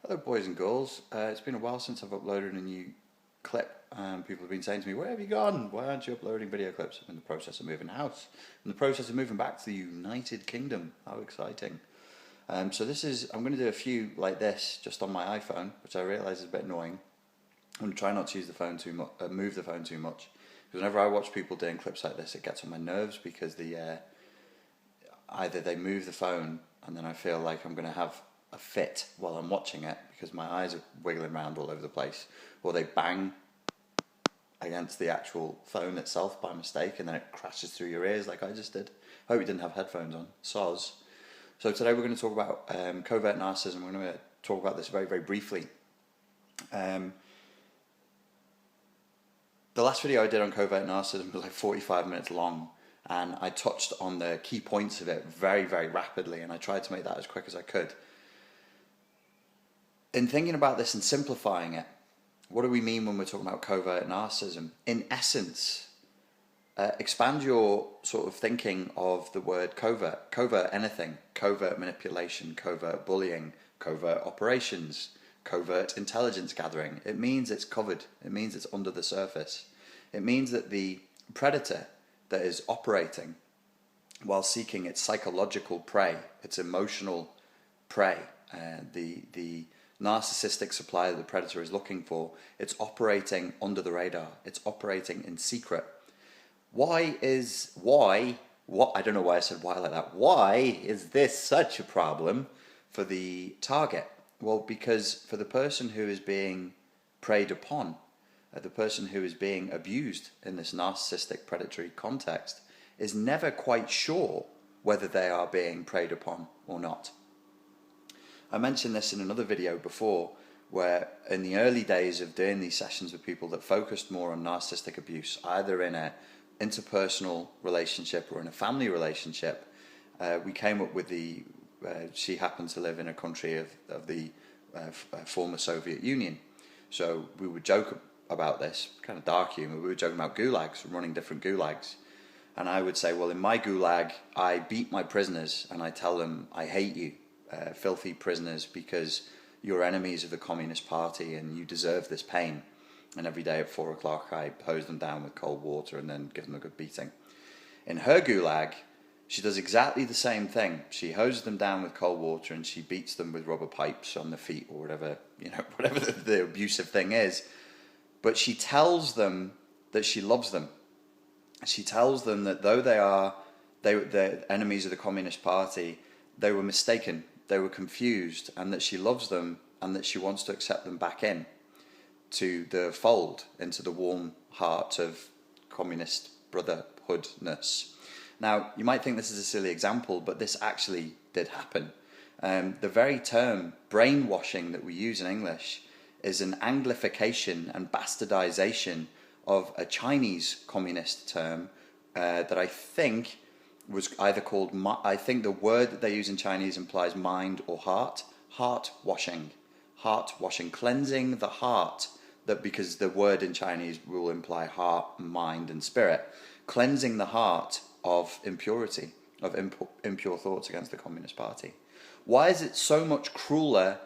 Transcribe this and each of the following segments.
Hello, boys and girls. It's been a while since I've uploaded a new clip, and people have been saying to me, "Where have you gone? Why aren't you uploading video clips?" I'm in the process of moving house. I'm in the process of moving back to the United Kingdom. How exciting! I'm going to do a few like this just on my iPhone, which I realise is a bit annoying. I'm going to try not to use the phone too much, move the phone too much, because whenever I watch people doing clips like this, it gets on my nerves because either they move the phone and then I feel like I'm going to have a fit while I'm watching it because my eyes are wiggling around all over the place, or they bang against the actual phone itself by mistake and then it crashes through your ears like I just did. I hope you didn't have headphones on. Soz. So today we're going to talk about covert narcissism. We're going to talk about this very, very briefly. The last video I did on covert narcissism was like 45 minutes long, and I touched on the key points of it very, very rapidly, and I tried to make that as quick as I could. In thinking about this and simplifying it, what do we mean when we're talking about covert narcissism? In essence, expand your sort of thinking of the word covert. Covert anything. Covert manipulation, covert bullying, covert operations, covert intelligence gathering. It means it's covered. It means it's under the surface. It means that the predator that is operating while seeking its psychological prey, its emotional prey, the narcissistic supply that the predator is looking for, it's operating under the radar. It's operating in secret. I don't know why I said why like that. Why is this such a problem for the target? Well, because for the person who is being preyed upon, the person who is being abused in this narcissistic predatory context is never quite sure whether they are being preyed upon or not. I mentioned this in another video before, where in the early days of doing these sessions with people that focused more on narcissistic abuse, either in an interpersonal relationship or in a family relationship, we came up with she happened to live in a country of the former Soviet Union. So we would joke about this, kind of dark humor. We were joking about gulags, running different gulags. And I would say, well, in my gulag, I beat my prisoners and I tell them, I hate you, filthy prisoners, because you're enemies of the Communist Party and you deserve this pain. And every day at 4 o'clock, I hose them down with cold water and then give them a good beating. In her gulag, she does exactly the same thing. She hoses them down with cold water and she beats them with rubber pipes on the feet or whatever, whatever the abusive thing is. But she tells them that she loves them. She tells them that though they're enemies of the Communist Party, they were mistaken, they were confused, and that she loves them and that she wants to accept them back in to the fold, into the warm heart of communist brotherhoodness. Now, you might think this is a silly example, but this actually did happen. The very term brainwashing that we use in English is an anglification and bastardization of a Chinese communist term that I think was either called, I think the word that they use in Chinese implies mind or heart washing, cleansing the heart, that because the word in Chinese will imply heart, mind and spirit, cleansing the heart of impurity, of impure thoughts against the Communist Party. Why is it so much crueler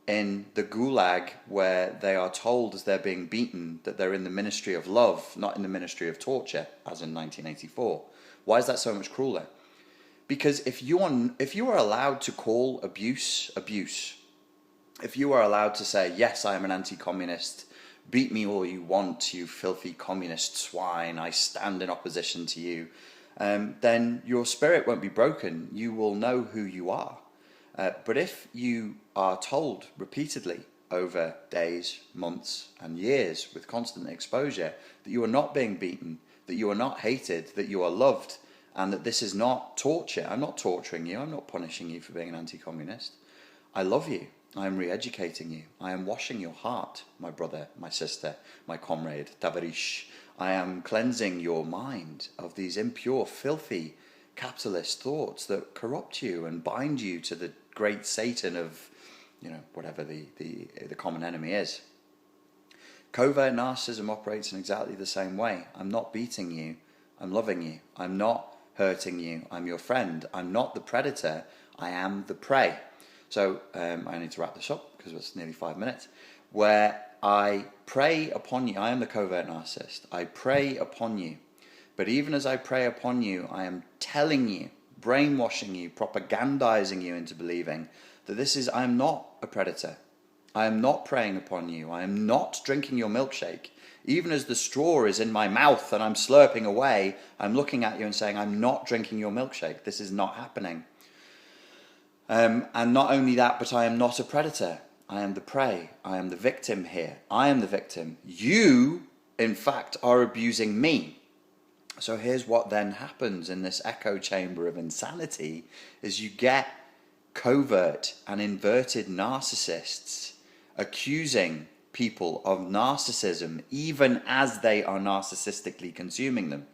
in the gulag, where they are told as they're being beaten that they're in the ministry of love, not in the ministry of torture, as in 1984? Why is that so much crueler? Because if you are allowed to call abuse, if you are allowed to say, yes, I am an anti-communist, beat me all you want, you filthy communist swine, I stand in opposition to you, then your spirit won't be broken. You will know who you are. But if you are told repeatedly over days, months and years with constant exposure that you are not being beaten, that you are not hated, that you are loved, and that this is not torture, I'm not torturing you, I'm not punishing you for being an anti-communist, I love you, I am re-educating you, I am washing your heart, my brother, my sister, my comrade, Tavarish, I am cleansing your mind of these impure, filthy, capitalist thoughts that corrupt you and bind you to the great Satan of, whatever the common enemy is. Covert narcissism operates in exactly the same way. I'm not beating you, I'm loving you. I'm not hurting you, I'm your friend. I'm not the predator, I am the prey. So I need to wrap this up because it's nearly 5 minutes, where I prey upon you. I am the covert narcissist. I prey upon you. But even as I prey upon you, I am telling you, brainwashing you, propagandizing you into believing that I am not a predator. I am not preying upon you. I am not drinking your milkshake. Even as the straw is in my mouth and I'm slurping away, I'm looking at you and saying, I'm not drinking your milkshake. This is not happening. And not only that, but I am not a predator. I am the prey. I am the victim here. I am the victim. You, in fact, are abusing me. So here's what then happens in this echo chamber of insanity is you get covert and inverted narcissists accusing people of narcissism even as they are narcissistically consuming them.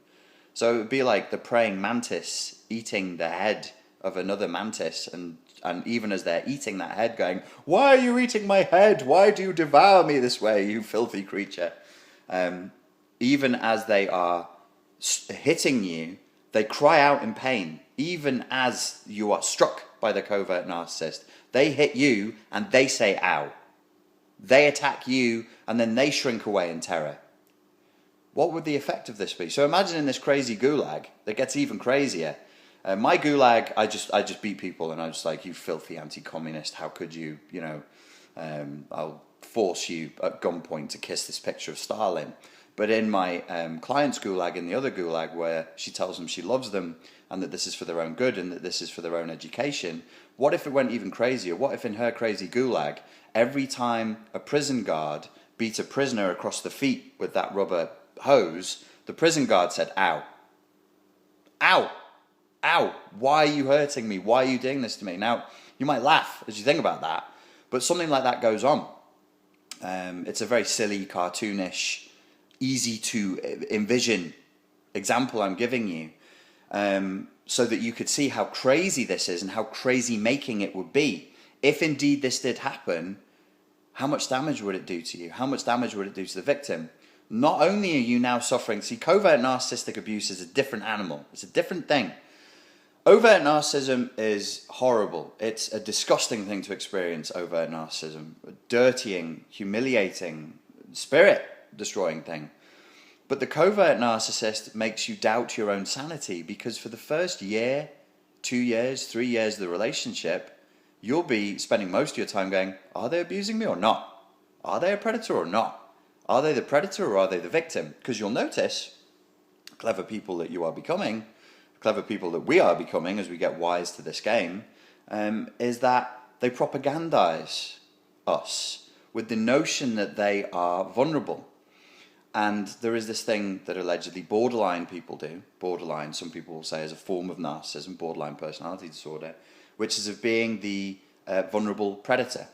So it would be like the praying mantis eating the head of another mantis, and even as they're eating that head going, why are you eating my head? Why do you devour me this way, you filthy creature? Even as they are hitting you, they cry out in pain. Even as you are struck by the covert narcissist, they hit you and they say ow. They attack you and then they shrink away in terror. What would the effect of this be? So imagine in this crazy gulag that gets even crazier. My gulag, I just beat people and I'm just like, you filthy anti-communist, how could you, I'll force you at gunpoint to kiss this picture of Stalin. But in my client's gulag, in the other gulag, where she tells them she loves them and that this is for their own good and that this is for their own education, what if it went even crazier? What if in her crazy gulag, every time a prison guard beat a prisoner across the feet with that rubber hose, the prison guard said, ow, ow, ow, why are you hurting me? Why are you doing this to me? Now, you might laugh as you think about that, but something like that goes on. It's a very silly, cartoonish, easy to envision example I'm giving you, so that you could see how crazy this is and how crazy making it would be. If indeed this did happen, how much damage would it do to you? How much damage would it do to the victim? Not only are you now suffering, see, covert narcissistic abuse is a different animal. It's a different thing. Overt narcissism is horrible. It's a disgusting thing to experience, overt narcissism. A dirtying, humiliating, spirit-destroying thing. But the covert narcissist makes you doubt your own sanity, because for the first year, 2 years, 3 years of the relationship, you'll be spending most of your time going, are they abusing me or not? Are they a predator or not? Are they the predator or are they the victim? Because you'll notice, clever people that you are becoming, clever people that we are becoming as we get wise to this game, is that they propagandize us with the notion that they are vulnerable. And there is this thing that allegedly borderline people do. Borderline, some people will say, is a form of narcissism, borderline personality disorder, which is of being the vulnerable predator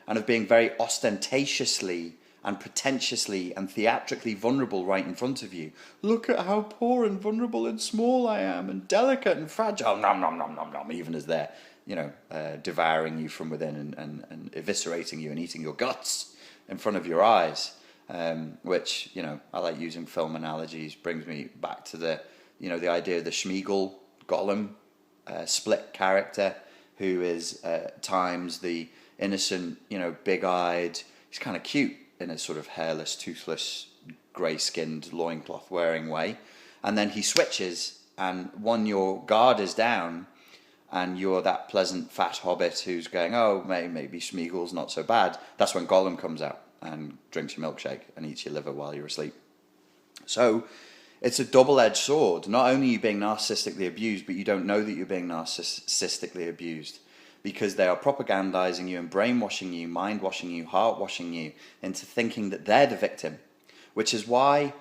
and of being very ostentatiously and pretentiously and theatrically vulnerable right in front of you. Look at how poor and vulnerable and small I am and delicate and fragile, nom, nom, nom, nom, nom, even as they're, devouring you from within and eviscerating you and eating your guts in front of your eyes. Which, I like using film analogies, brings me back to the idea of the Schmeagol Gollum split character, who is at times the innocent, big-eyed, he's kind of cute in a sort of hairless, toothless, grey-skinned, loincloth-wearing way, and then he switches, and when your guard is down, and you're that pleasant fat hobbit who's going, oh, maybe Schmeagol's not so bad, that's when Gollum comes out and drinks your milkshake and eats your liver while you're asleep. So it's a double-edged sword. Not only are you being narcissistically abused, but you don't know that you're being narcissistically abused, because they are propagandizing you and brainwashing you, mind-washing you, heart-washing you into thinking that they're the victim, which is why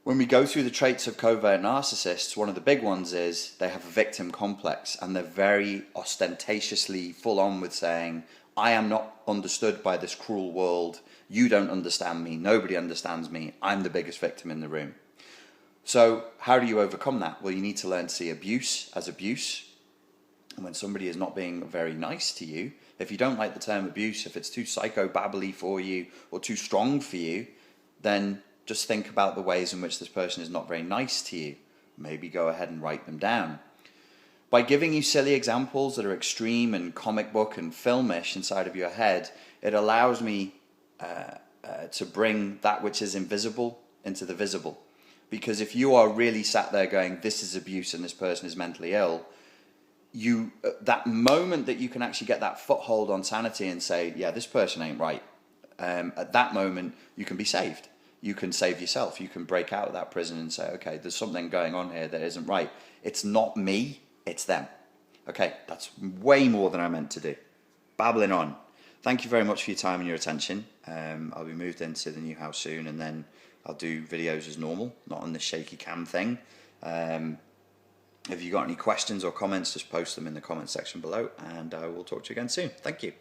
when we go through the traits of covert narcissists, one of the big ones is they have a victim complex, and they're very ostentatiously full on with saying, I am not understood by this cruel world. You don't understand me. Nobody understands me. I'm the biggest victim in the room. So how do you overcome that? Well, you need to learn to see abuse as abuse. And when somebody is not being very nice to you, if you don't like the term abuse, if it's too psychobabbly for you or too strong for you, then just think about the ways in which this person is not very nice to you. Maybe go ahead and write them down. By giving you silly examples that are extreme and comic book and filmish inside of your head, it allows me to bring that which is invisible into the visible. Because if you are really sat there going, this is abuse and this person is mentally ill, that moment that you can actually get that foothold on sanity and say, yeah, this person ain't right, at that moment you can be saved. You can save yourself. You can break out of that prison and say, okay, there's something going on here that isn't right. It's not me, it's them. Okay, that's way more than I meant to do. Babbling on. Thank you very much for your time and your attention. I'll be moved into the new house soon, and then I'll do videos as normal, not on the shaky cam thing. If you've got any questions or comments, just post them in the comment section below, and I will talk to you again soon. Thank you.